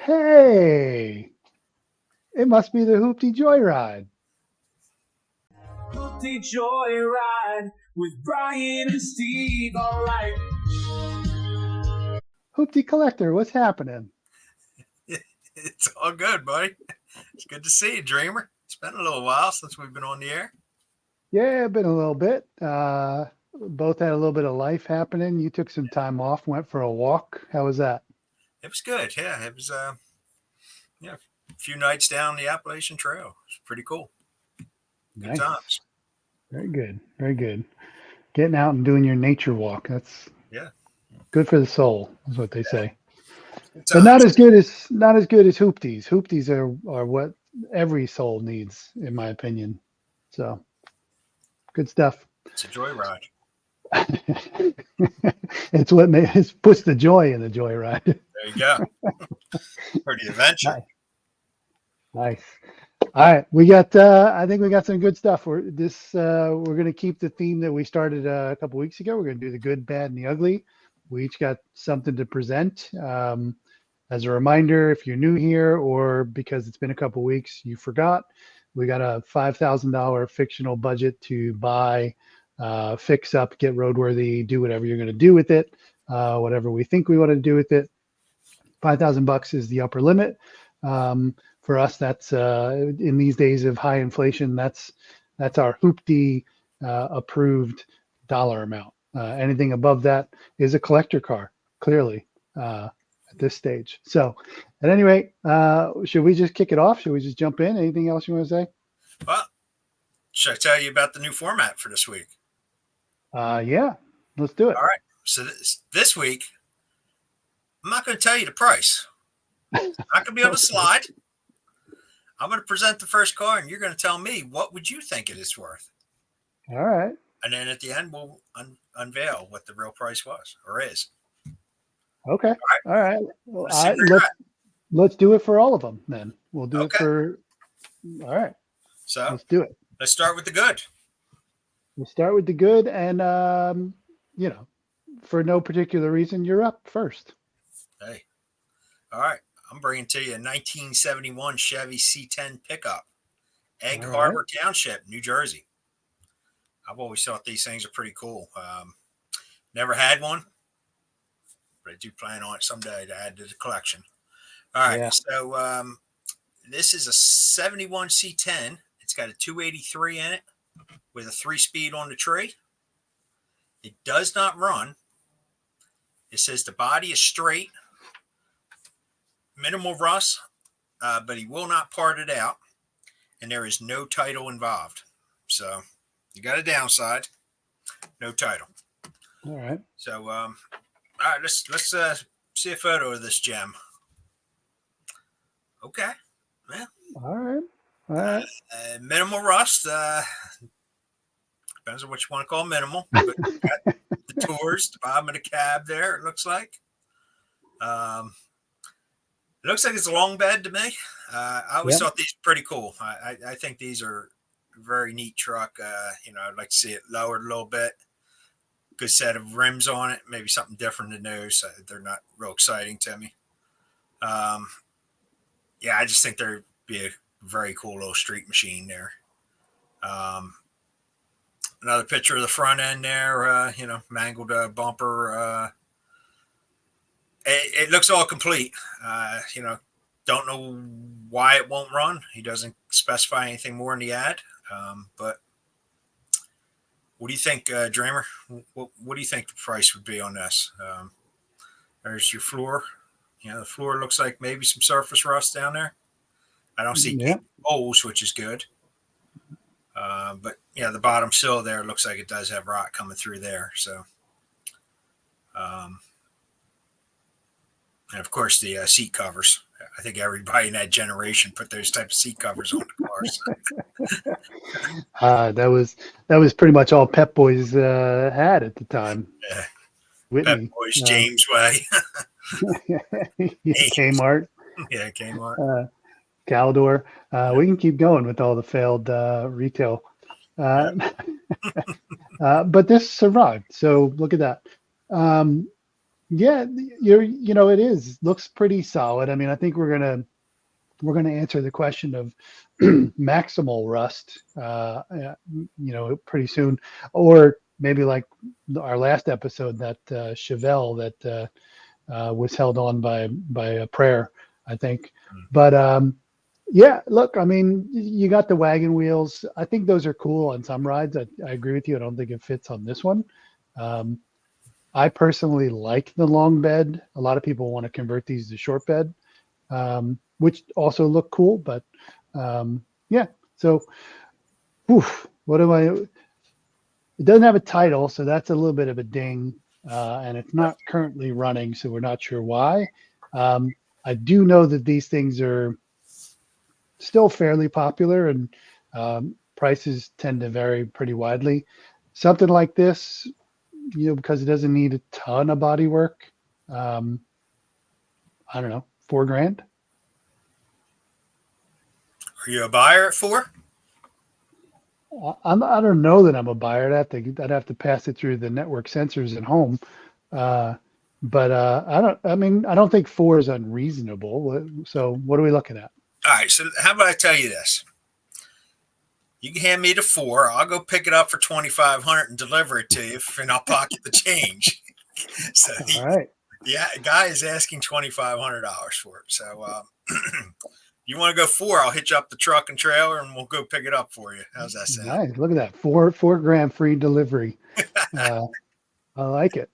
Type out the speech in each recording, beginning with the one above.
Hey, it must be the Hooptie Joyride. Hooptie Joyride with Brian and Steve. All right. Hooptie Collector, what's happening? It's all good, buddy. It's good to see you, Dreamer. It's been a little while since we've been on the air. Yeah, been a little bit. Both had a little bit of life happening. You took some time off, went for a walk. How was that? It was good. Yeah, it was a few nights down the Appalachian Trail. It's pretty cool. Good Nice. times. Very good. Very good. Getting out and doing your nature walk. That's good for the soul, is what they say. But not as good as Hoopties. Hoopties are what every soul needs, in my opinion. So good stuff. It's a joyride. It's what puts the joy in the joyride. There you go. For the adventure. Nice. All right, we got. I think we got some good stuff. We're going to keep the theme that we started a couple weeks ago. We're going to do the good, bad, and the ugly. We each got something to present. As a reminder, if you're new here or because it's been a couple weeks, you forgot, we got a $5,000 fictional budget to buy, fix up, get roadworthy, do whatever you're going to do with it, whatever we think we want to do with it. $5,000 is the upper limit. For us, that's in these days of high inflation, that's our Hooptie approved dollar amount. Anything above that is a collector car, clearly, at this stage. So at any rate, should we just kick it off? Should we just jump in? Anything else you want to say? Well, should I tell you about the new format for this week? Yeah, let's do it. All right. So this week, I'm not going to tell you the price. Not going to be on the slide. I'm going to present the first car, and you're going to tell me what would you think it is worth. All right. And then at the end, we'll unveil what the real price was or is. Okay. All right. Well, let's do it for all of them then. We'll do it for. All right. So let's do it. Let's start with the good. We'll start with the good, and for no particular reason, you're up first. Hey. All right. I'm bringing to you a 1971 Chevy C10 pickup, Egg Harbor Township, New Jersey. I've always thought these things are pretty cool. Never had one, but I do plan on it someday to add to the collection. All right. Yeah. So this is a 71 C10. It's got a 283 in it with a 3-speed on the tree. It does not run. It says the body is straight. Minimal rust, but he will not part it out, and there is no title involved. So you got a downside, no title. All right. So all right, let's see a photo of this gem. Okay. Yeah. All right. Minimal rust. Depends on what you want to call minimal. But you got the tours, the bottom of the cab there. It looks like. It looks like it's a long bed to me. I always thought these were pretty cool. I think these are a very neat truck. I'd like to see it lowered a little bit. Good set of rims on it. Maybe something different than those. They're not real exciting to me. I just think there'd be a very cool little street machine there. Another picture of the front end there, mangled bumper. It looks all complete. Don't know why it won't run. He doesn't specify anything more in the ad. But what do you think, Dreamer? What do you think the price would be on this? There's your floor. The floor looks like maybe some surface rust down there. I don't see holes, which is good. But the bottom sill there looks like it does have rot coming through there. So, and of course the seat covers. I think everybody in that generation put those type of seat covers on the cars. That was pretty much all Pep Boys had at the time. Yeah. Whitney, Pep Boys, James Way. Kmart. Yeah, Kmart. Caldor. We can keep going with all the failed retail. But this survived. So look at that. Yeah, it is. Looks pretty solid. I mean, I think we're gonna answer the question of maximal rust, pretty soon, or maybe like our last episode, that Chevelle that was held on by a prayer, I think. But yeah, look, I mean, you got the wagon wheels. I think those are cool on some rides. I agree with you. I don't think it fits on this one. Um, I personally like the long bed. A lot of people want to convert these to short bed, which also look cool. But yeah, so what am I? It doesn't have a title, so that's a little bit of a ding, and it's not currently running, so we're not sure why. I do know that these things are still fairly popular, and prices tend to vary pretty widely. Something like this, because it doesn't need a ton of body work. Um, I don't know, 4 grand. Are you a buyer at 4? I don't know that I'm a buyer. I'd have to pass it through the network sensors at home. Uh, but I don't think 4 is unreasonable. So what are we looking at? All right. So how about I tell you this? You can hand me the 4. I'll go pick it up for 2,500 and deliver it to you, and I'll pocket the change. So All right. yeah, guy is asking $2,500 for it. So you want to go 4? I'll hitch up the truck and trailer, and we'll go pick it up for you. How's that sound? Nice. Look at that. 4 grand free delivery. I like it.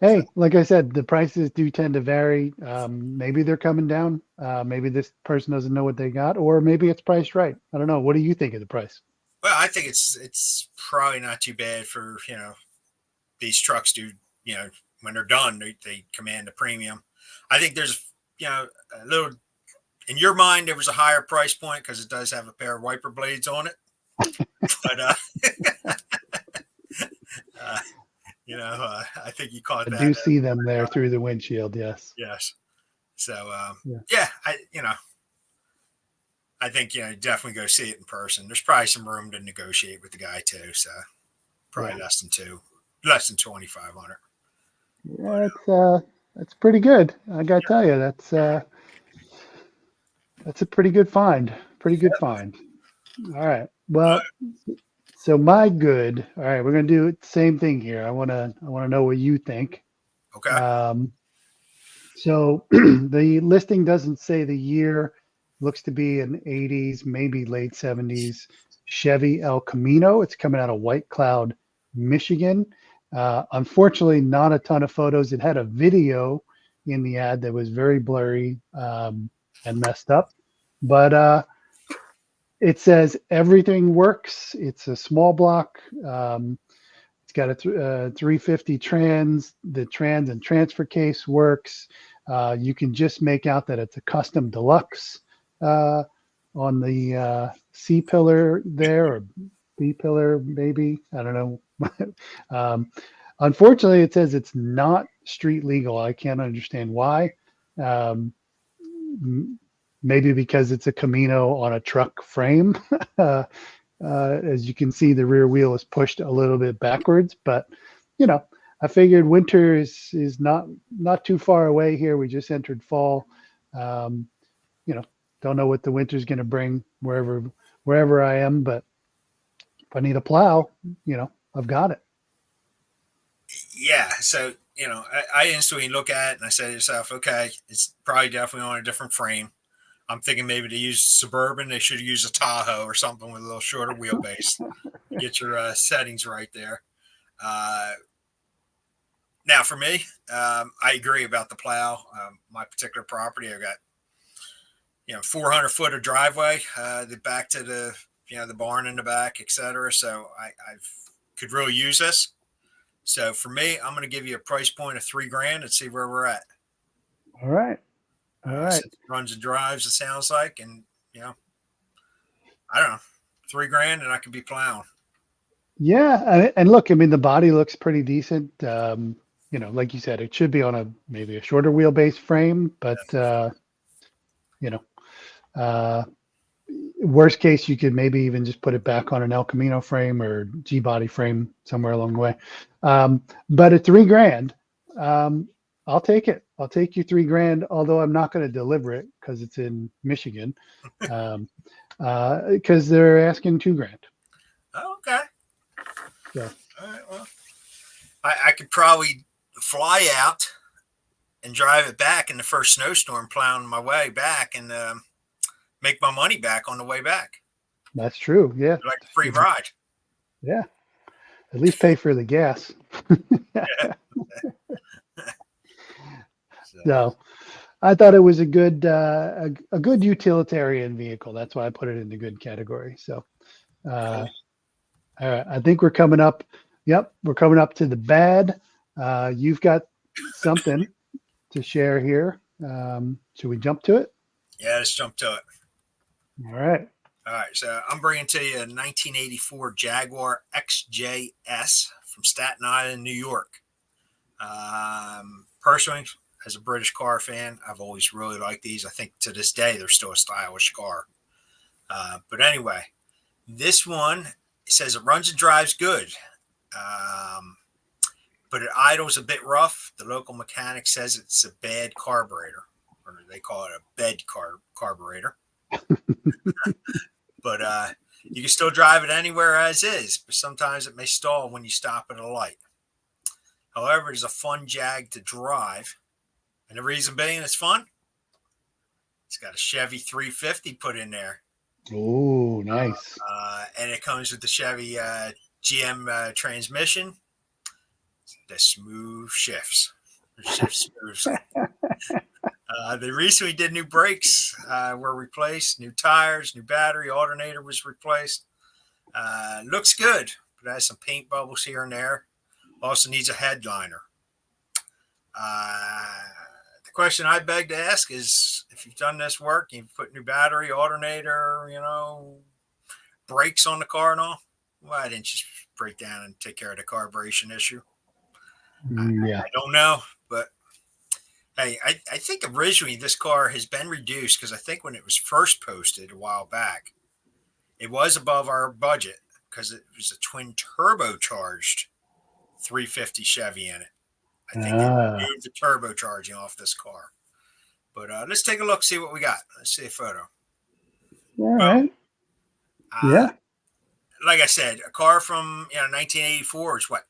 Hey, like I said, the prices do tend to vary. Maybe they're coming down. Maybe this person doesn't know what they got, or maybe it's priced right. I don't know. What do you think of the price? Well, I think it's probably not too bad for these trucks do when they're done they command a premium. I think there's a little in your mind there was a higher price point because it does have a pair of wiper blades on it, but I think you caught I that. do see them there through the windshield. Yes. Yes. So Yeah. I think definitely go see it in person. There's probably some room to negotiate with the guy too. So probably Yeah. less than 2,500. Yeah, that's pretty good. I gotta tell you, that's a pretty good find. Pretty good find. All right. Well, so my good. All right, we're gonna do the same thing here. I wanna know what you think. Okay. So the listing doesn't say the year. Looks to be an 80s, maybe late 70s Chevy El Camino. It's coming out of White Cloud, Michigan. Unfortunately, not a ton of photos. It had a video in the ad that was very blurry and messed up. But it says everything works. It's a small block. It's got a 350 trans. The trans and transfer case works. You can just make out that it's a custom deluxe on the C pillar there, or B pillar, maybe. I don't know. Unfortunately, it says it's not street legal. I can't understand why. Maybe because it's a Camino on a truck frame. As you can see, the rear wheel is pushed a little bit backwards, but I figured winter is not too far away here. We just entered fall. Don't know what the winter's going to bring wherever I am, but if I need a plow, I've got it. Yeah. So, I instantly look at it and I say to yourself, okay, it's probably definitely on a different frame. I'm thinking maybe to use Suburban, they should use a Tahoe or something with a little shorter wheelbase. Get your settings right there. Now for me, I agree about the plow. My particular property, I've got 400 foot of driveway, the back to the barn in the back, etc. So I could really use this. So for me, I'm going to give you a price point of $3,000 and see where we're at. All right. All right. So runs and drives, it sounds like, and I don't know, $3,000 and I could be plowing. Yeah, and look, I mean, the body looks pretty decent. Like you said, it should be on maybe a shorter wheelbase frame, but worst case, you could maybe even just put it back on an El Camino frame or G body frame somewhere along the way. But at $3,000, I'll take it. I'll take your $3,000, although I'm not going to deliver it because it's in Michigan. Because they're asking $2,000. Oh, okay. So, All right. Well, I could probably fly out and drive it back in the first snowstorm, plowing my way back, and make my money back on the way back. that's true. Yeah. Like a free ride. Yeah. At least pay for the gas. Yeah. So I thought it was a good utilitarian vehicle. That's why I put it in the good category. So all right, I think we're coming up. Yep, we're coming up to the bad. You've got something to share here. Should we jump to it? Yeah, let's jump to it. All right. All right, so I'm bringing to you a 1984 Jaguar XJS from Staten Island, New York. Personally, as a British car fan, I've always really liked these. I think to this day, they're still a stylish car. But anyway, this one, it says it runs and drives good, but it idles a bit rough. The local mechanic says it's a bad carburetor, or they call it a bed carburetor. But you can still drive it anywhere as is, but sometimes it may stall when you stop at a light. However, it's a fun Jag to drive. And the reason being it's fun, it's got a Chevy 350 put in there. Oh, nice. And it comes with the Chevy GM transmission. The smooth shifts. They recently did new brakes, were replaced, new tires, new battery, alternator was replaced. Looks good, but it has some paint bubbles here and there. Also needs a headliner. The question I beg to ask is, if you've done this work, you've put new battery, alternator, brakes on the car and all, why didn't you break down and take care of the carburation issue? Yeah. I don't know, but hey, I think originally this car has been reduced because I think when it was first posted a while back, it was above our budget because it was a twin turbocharged 350 Chevy in it. I think they removed the turbocharging off this car. But let's take a look, see what we got. Let's see a photo. All right. Yeah. Like I said, a car from 1984 is what,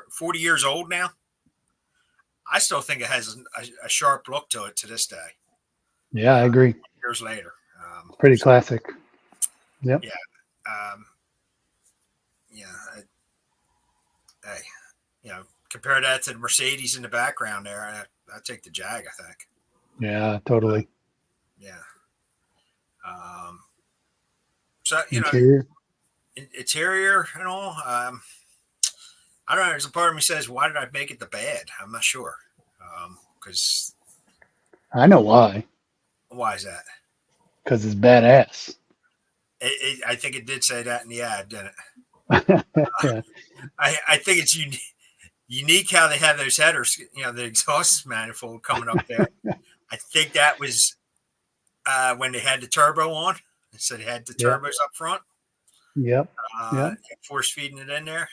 40 years old now. I still think it has a sharp look to it to this day. Yeah, I agree. Years later. Pretty classic. Yep. Compare that to the Mercedes in the background there. I'd take the Jag, I think. Yeah, totally. So, interior and all. I don't know. There's a part of me says, why did I make it the bad? I'm not sure. Because I know why. Why is that? Because it's badass. I think it did say that in the ad, didn't it? Yeah. I think it's unique how they have those headers, the exhaust manifold coming up there. I think that was when they had the turbo on. So they had the turbos up front. Yep. Force feeding it in there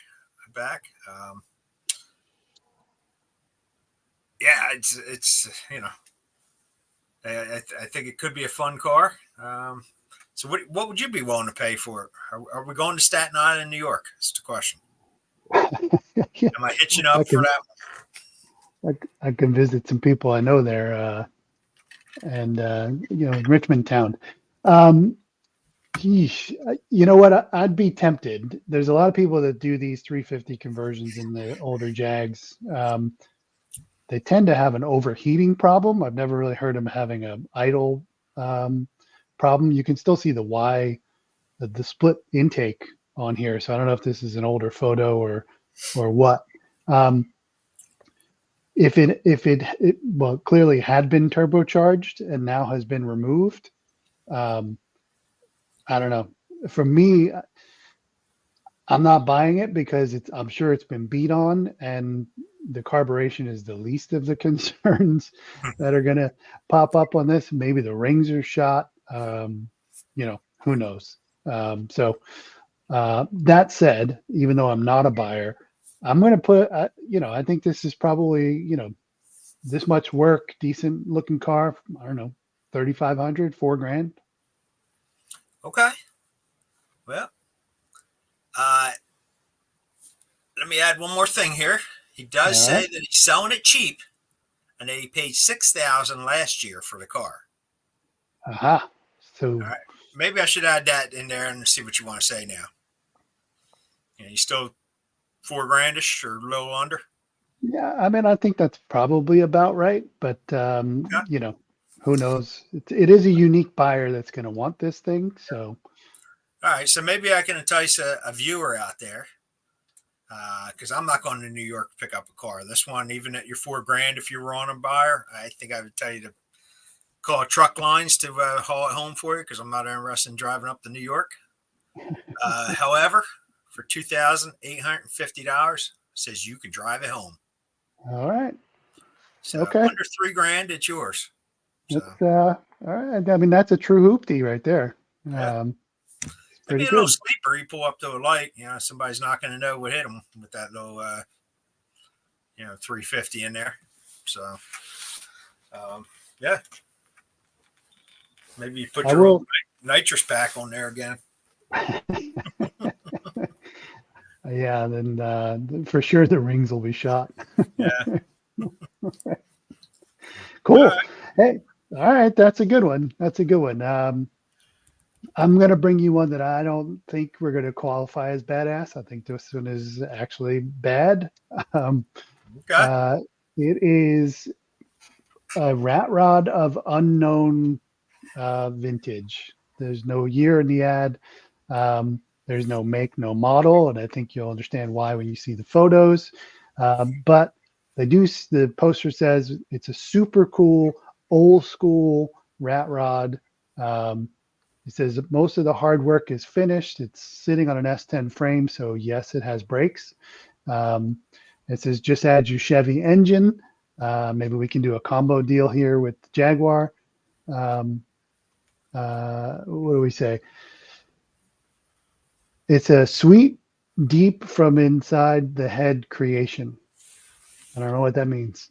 back. It's I think it could be a fun car. So what would you be willing to pay for it? Are we going to Staten Island, New York? That's the question. Am I hitching up for that? I can visit some people I know there, and in Richmond town. Geesh, you know what? I'd be tempted. There's a lot of people that do these 350 conversions in the older Jags. They tend to have an overheating problem. I've never really heard them having an idle problem. You can still see the split intake on here. So I don't know if this is an older photo or what. If it clearly had been turbocharged and now has been removed. I don't know. For me, I'm not buying it because I'm sure it's been beat on, and the carburation is the least of the concerns that are going to pop up on this. Maybe the rings are shot. Who knows? That said, even though I'm not a buyer, I'm going to put, I think this is probably, this much work, decent looking car, I don't know, 3,500, $4,000. Okay. Well, uh, let me add one more thing here. He does All say right. that he's selling it cheap, and that he paid $6,000 last year for the car. Aha. So, All right. Maybe I should add that in there and see what you want to say now. You still $4,000ish or a little under? yeah, I mean, I think that's probably about right, but Okay. who knows? It is a unique buyer that's going to want this thing. So, All right. So maybe I can entice a viewer out there, because I'm not going to New York to pick up a car. This one, even at your $4,000, if you were on a buyer, I think I would tell you to call truck lines to haul it home for you, because I'm not interested in driving up to New York. However, for $2,850, says you can drive it home. all right. So Okay. under $3,000, it's yours. So That's all right. I mean, that's a true hoopty right there. yeah, It's it'd be pretty a little good. sleeper. You pull up to a light, somebody's not going to know what hit them with that little, 350 in there. So, yeah, maybe you put I your old will. nitrous pack on there again. Yeah, then for sure the rings will be shot. Yeah. All Cool. right. Hey, all right, that's a good one. That's a good one. I'm gonna bring you one that I don't think we're gonna qualify as badass. I think this one is actually bad. Um, Okay. uh, it is a rat rod of unknown vintage. There's no year in the ad. There's no make, no model, and I think you'll understand why when you see the photos. But the poster says it's a super cool, old school rat rod. It says that most of the hard work is finished. It's sitting on an S10 frame, so yes, it has brakes. Um, it says just add your Chevy engine. Maybe we can do a combo deal here with Jaguar. Um, what do we say? It's a sweet, deep from inside the head creation. I don't know what that means.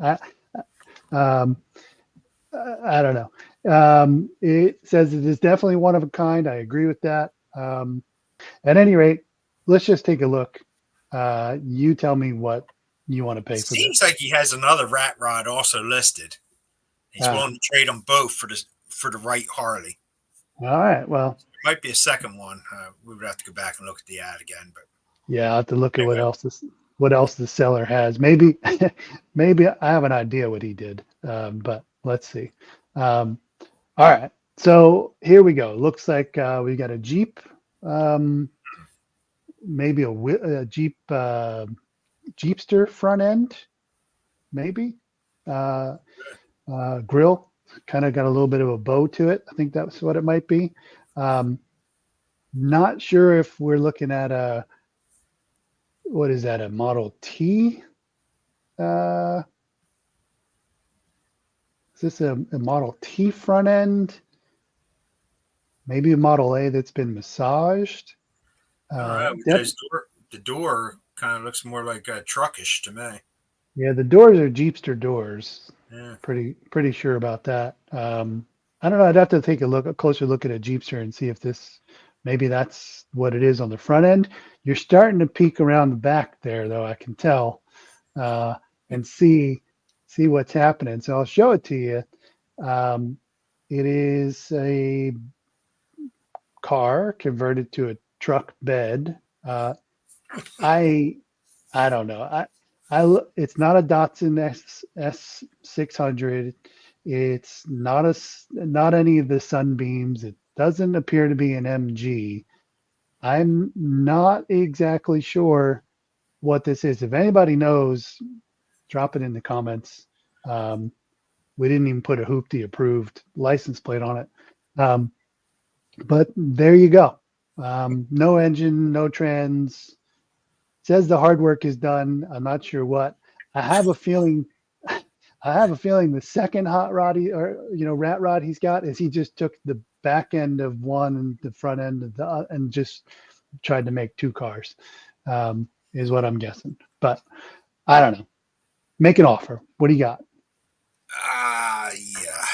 I, um, I don't know. It says it is definitely one of a kind. I agree with that. At any rate, let's just take a look. You tell me what you want to pay for Seems this. like he has another rat rod also listed. He's Ah, willing to trade them both for the right Harley. all right. Well, There might be a second one. We would have to go back and look at the ad again, but yeah, I'll have to look at anyway. what else the seller has. Maybe maybe I have an idea what he did, but let's see. Um, all right, so here we go. Looks like we got a Jeep, um, maybe a Jeep Jeepster front end, maybe grill. Kind of got a little bit of a bow to it. I think that's what it might be. Um, Not sure if we're looking at a what is that, a Model T? Uh, is this a Model T front end? Maybe a Model A that's been massaged. I don't know. Def The door kind of looks more like truckish to me. Yeah, the doors are Jeepster doors. Yeah. Pretty sure about that. I don't know. I'd have to take a closer look at a Jeepster and see if maybe that's what it is on the front end. You're starting to peek around the back there, though. I can tell, and see what's happening. So I'll show it to you. It is a car converted to a truck bed. I I don't know. It's not a Datsun S600. It's not any of the Sunbeams. It doesn't appear to be an MG. I'm not exactly sure what this is. If anybody knows, drop it in the comments. We didn't even put a Hoopty approved license plate on it. Um, but there you go. No engine, no trans. Says the hard work is done. I'm not sure what. I have a feeling. I have a feeling the second hot rod rat rod he's got is he just took the back end of one and the front end of the and just tried to make two cars. Is what I'm guessing. But I don't know. Make an offer. What do you got? Yeah.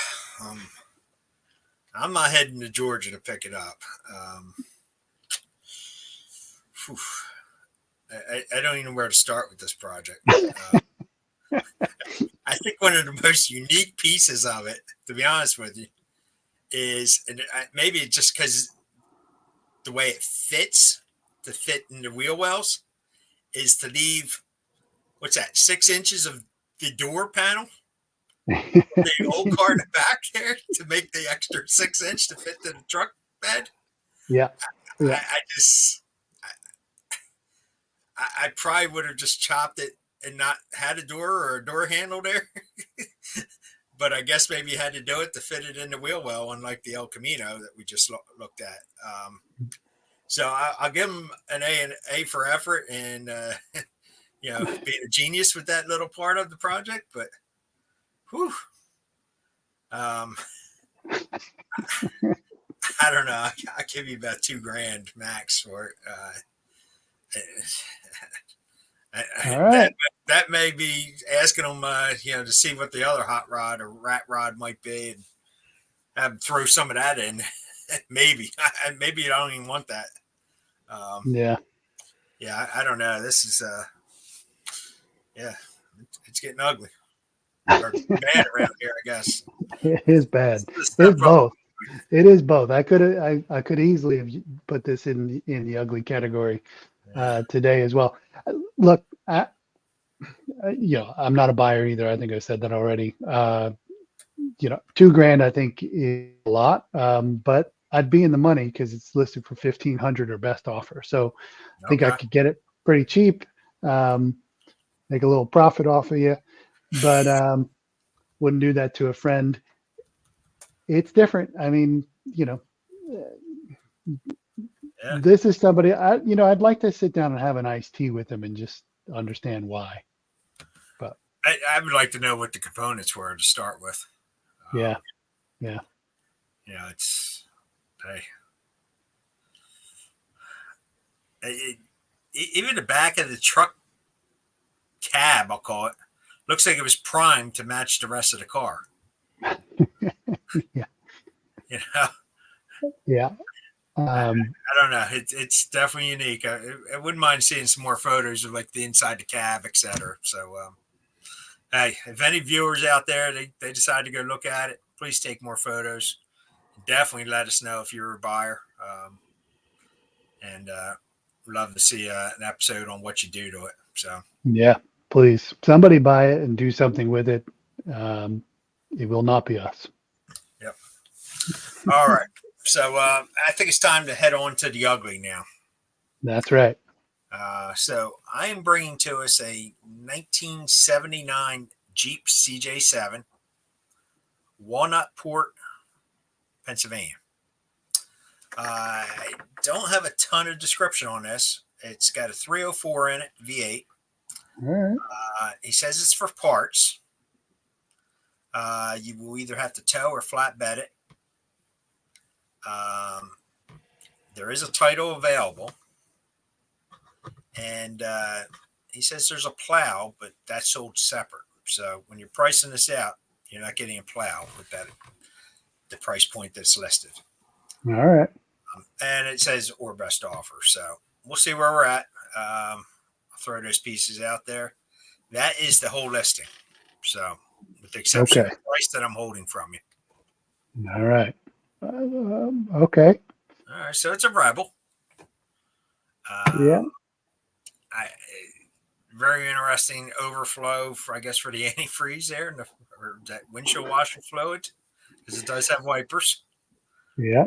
I'm not heading to Georgia to pick it up. Whew. I don't even know where to start with this project. I think one of the most unique pieces of it, to be honest with you, is, and maybe it's just because the way it fits to fit in the wheel wells, is to leave, what's that, 6 inches of the door panel, the old car in the back there, to make the extra 6 inch to fit to the truck bed. Yeah. Yeah. I probably would have just chopped it and not had a door or a door handle there. But I guess maybe you had to do it to fit it in the wheel well, unlike the El Camino that we just looked at. So I'll give him an A for effort and, being a genius with that little part of the project. But, whew, I don't know. I'll give you about $2,000 max for it. All right. That may be asking them, to see what the other hot rod or rat rod might be, and have them throw some of that in. Maybe I don't even want that. Yeah. Yeah, I don't know. This is, it's getting ugly or bad around here, I guess. It is bad. It's It's both. It is both. I could easily have put this in the ugly category today as well. Look, I'm not a buyer either. I think I said that already. $2,000 I think is a lot, but I'd be in the money because it's listed for 1,500 or best offer. So I think I could get it pretty cheap, make a little profit off of you, but wouldn't do that to a friend. It's different. I mean, this is somebody I'd like to sit down and have an iced tea with them and just understand why. But I would like to know what the components were to start with. Yeah. It's even the back of the truck cab, I'll call it, looks like it was primed to match the rest of the car. Yeah. Yeah. I don't know. It's definitely unique. I wouldn't mind seeing some more photos of like the inside the cab, etc. So, hey, if any viewers out there, they decide to go look at it, please take more photos. Definitely let us know if you're a buyer. And love to see an episode on what you do to it. So, yeah, please, somebody buy it and do something with it. It will not be us. Yep. All right. So I think it's time to head on to the ugly now. That's right. So I am bringing to us a 1979 Jeep CJ7, Walnutport, Pennsylvania. I don't have a ton of description on this. It's got a 304 in it, V8. All right. He says it's for parts. You will either have to tow or flatbed it. There is a title available. And he says there's a plow, but that's sold separate. So when you're pricing this out, you're not getting a plow with the price point that's listed. All right. And it says or best offer. So we'll see where we're at. I'll throw those pieces out there. That is the whole listing. So with the exception of the price that I'm holding from you. All right. Okay. All right. So it's a Rebel. Yeah. Very interesting overflow for the antifreeze there, or that windshield washer fluid, because it does have wipers. Yeah.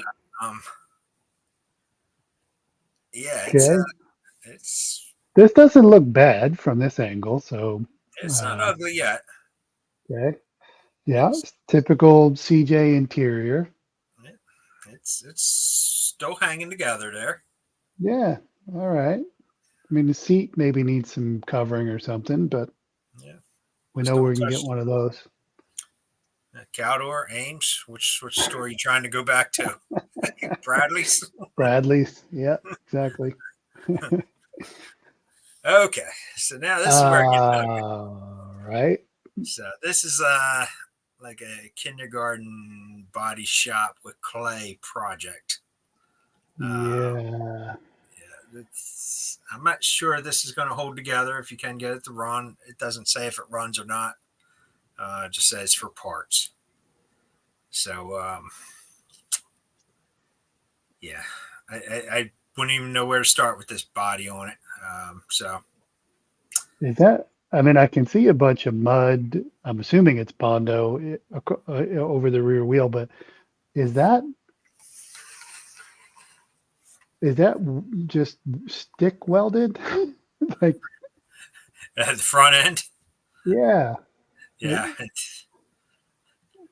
It's this doesn't look bad from this angle, so it's not ugly yet. Okay. Yeah, typical CJ interior. It's still hanging together there. Yeah. All right. I mean, the seat maybe needs some covering or something, but we know we can get one of those. Caldor, Ames, which store are you trying to go back to? Bradley's. Bradley's. Yeah, exactly. Okay, so now this is where it gets ugly. Right. So this is like a kindergarten body shop with clay project. Yeah. I'm not sure this is going to hold together if you can get it to run. It doesn't say if it runs or not. It just says for parts. So yeah, I wouldn't even know where to start with this body on it. So Is that? I mean, I can see a bunch of mud. I'm assuming it's Bondo over the rear wheel, but is that just stick welded? Like, at the front end, yeah. yeah.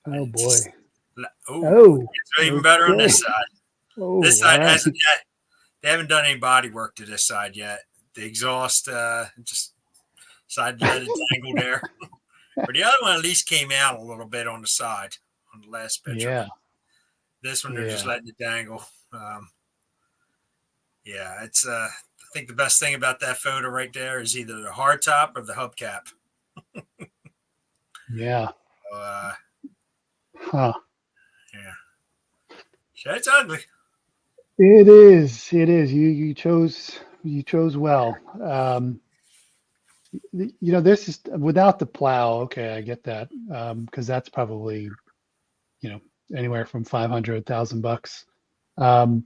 Oh boy. Just, oh, Oh, it's even better on okay. this side. Oh, This all side right. hasn't yet. They haven't done any body work to this side yet. The exhaust just decided to let it dangle there. But the other one at least came out a little bit on the side on the last picture. Yeah. This one they're just Yeah. letting it dangle. Yeah, it's I think the best thing about that photo right there is either the hard top or the hubcap. Yeah. So, Huh. yeah, so it's ugly. It is. It is. You chose well. This is without the plow. Okay, I get that. Because that's probably, anywhere from 500, $1,000. Um,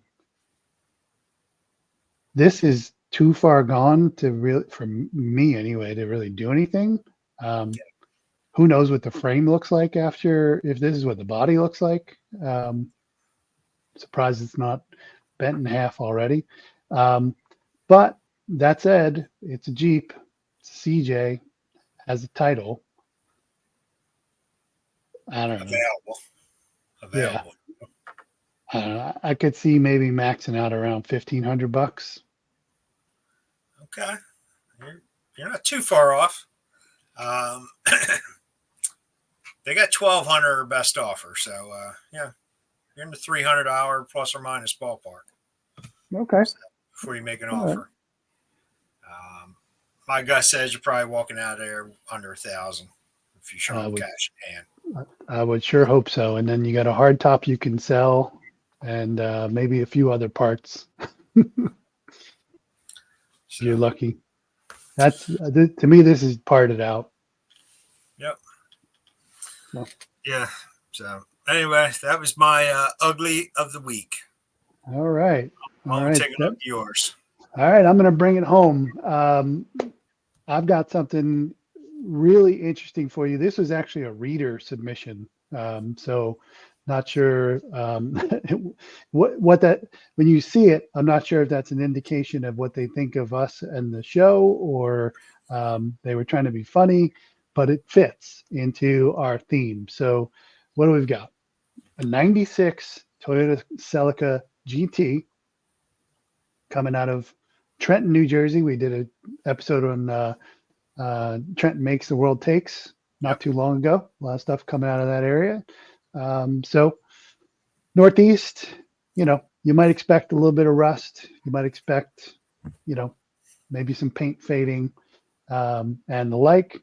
this is too far gone to really, for me anyway, to really do anything. Who knows what the frame looks like after, if this is what the body looks like. Surprised it's not bent in half already. But that said, it's a Jeep, it's a CJ, has a title. I don't know. Yeah, Available. I don't know. I could see maybe maxing out around $1,500. Okay, you're not too far off. They got 1,200 best offer, so yeah, you're in the $300 plus or minus ballpark. Okay. So before you make an All right. offer. My gut says you're probably walking out of there under 1,000 if you show them cash in hand. I would sure hope so. And then you got a hard top you can sell, and maybe a few other parts. So, You're lucky. That's to me. This is parted out. yep. So. Yeah. So anyway, that was my ugly of the week. All right. All I'm right. taking up yours. All right. I'm going to bring it home. I've got something really interesting for you. This was actually a reader submission. So not sure what that, when you see it, I'm not sure if that's an indication of what they think of us and the show, or they were trying to be funny, but it fits into our theme. So what do we've got? A 96 Toyota Celica GT coming out of Trenton, New Jersey. We did an episode on Trenton Makes the World Takes not too long ago. A lot of stuff coming out of that area. So Northeast, you might expect a little bit of rust. You might expect, maybe some paint fading and the like.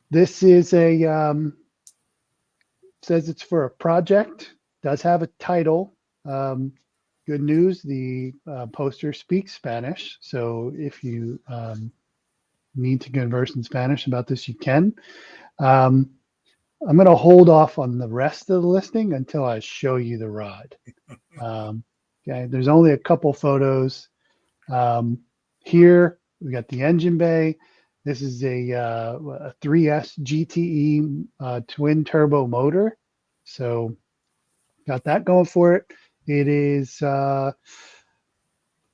This is says it's for a project. Does have a title. Good news, the poster speaks Spanish. So if you need to converse in Spanish about this, you can. I'm going to hold off on the rest of the listing until I show you the rod. Okay, there's only a couple photos. Here, we got the engine bay. This is a 3S GTE twin turbo motor. So got that going for it. It is, you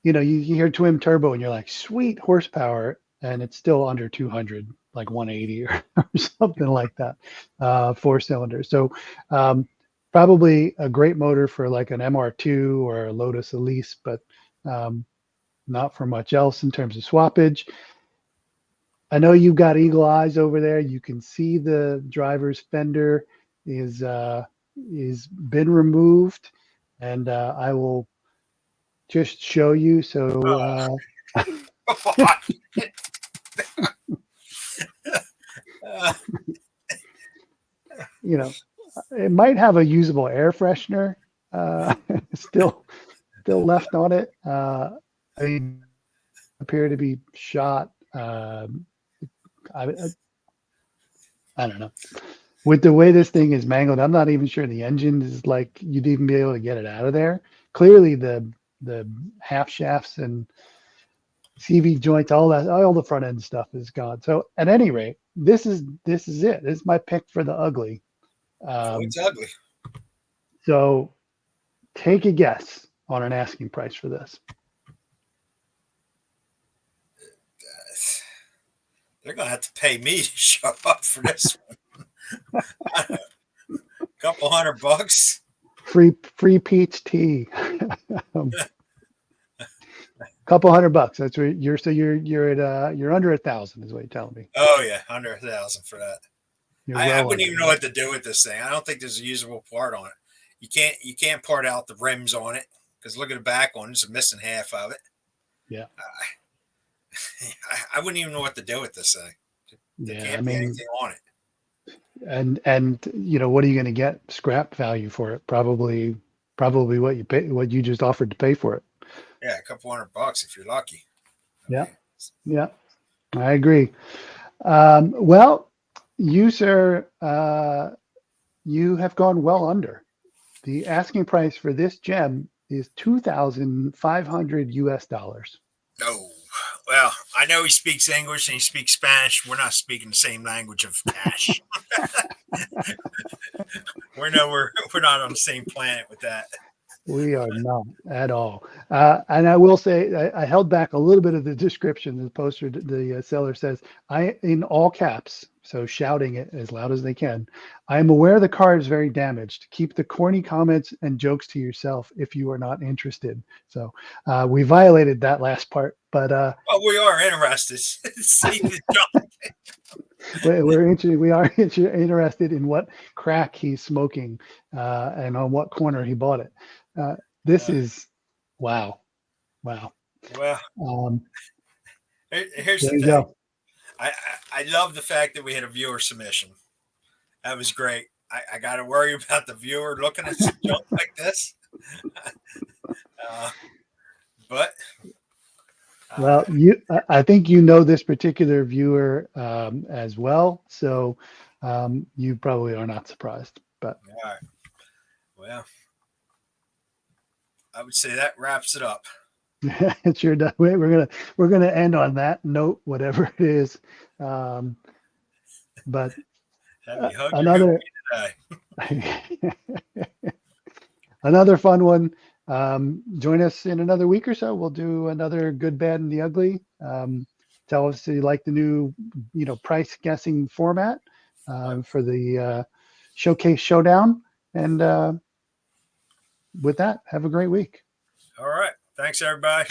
hear twin turbo and you're like, sweet horsepower, and it's still under 200, like 180 or something like that, 4-cylinder. So probably a great motor for like an MR2 or a Lotus Elise, but not for much else in terms of swappage. I know you've got eagle eyes over there. You can see the driver's fender is been removed, and I will just show you. So You know, it might have a usable air freshener still left on it. I mean, appear to be shot. I don't know. With the way this thing is mangled, I'm not even sure the engine is like you'd even be able to get it out of there. Clearly, the half shafts and CV joints, all the front end stuff is gone. So at any rate, this is it. This is my pick for the ugly. It's ugly. So take a guess on an asking price for this. They're gonna have to pay me to show up for this one. Couple $100. Free peach tea. Couple $100. That's where you're. So you're at you're under 1,000 is what you're telling me. Oh yeah, under 1,000 for that. I Well wouldn't even know what to do with this thing. I don't think there's a usable part on it. You can't part out the rims on it because look at the back one; it's missing half of it. Yeah. I wouldn't even know what to do with this thing. There Yeah, can't I be mean, anything on it. and you know what are you going to get scrap value for it? Probably what you pay, what you just offered to pay for it. Yeah, a couple $100 if you're lucky. Yeah. Yeah, I agree. Well, you, sir, you have gone well under. The asking price for this gem is $2,500 US. No. Well, I know he speaks English and he speaks Spanish. We're not speaking the same language of cash. we're not on the same planet with that. We are not at all. And I will say, I held back a little bit of the description. The poster, the seller says, in all caps, so shouting it as loud as they can, I am aware the car is very damaged. Keep the corny comments and jokes to yourself if you are not interested. So we violated that last part, but well, we are interested. See the jump. we are interested in what crack he's smoking and on what corner he bought it. This is wow. Well, here's the there you thing. go. I love the fact that we had a viewer submission. That was great. I got to worry about the viewer looking at some junk like this. But well, I think you know this particular viewer as well, so you probably are not surprised. But all right. Well, I would say that wraps it up. it sure does. We're gonna end on that note, whatever it is. But another another fun one. Join us in another week or so. We'll do another good, bad, and the ugly. Tell us if you like the new, price guessing format for the showcase showdown. And with that, have a great week. All right. Thanks, everybody.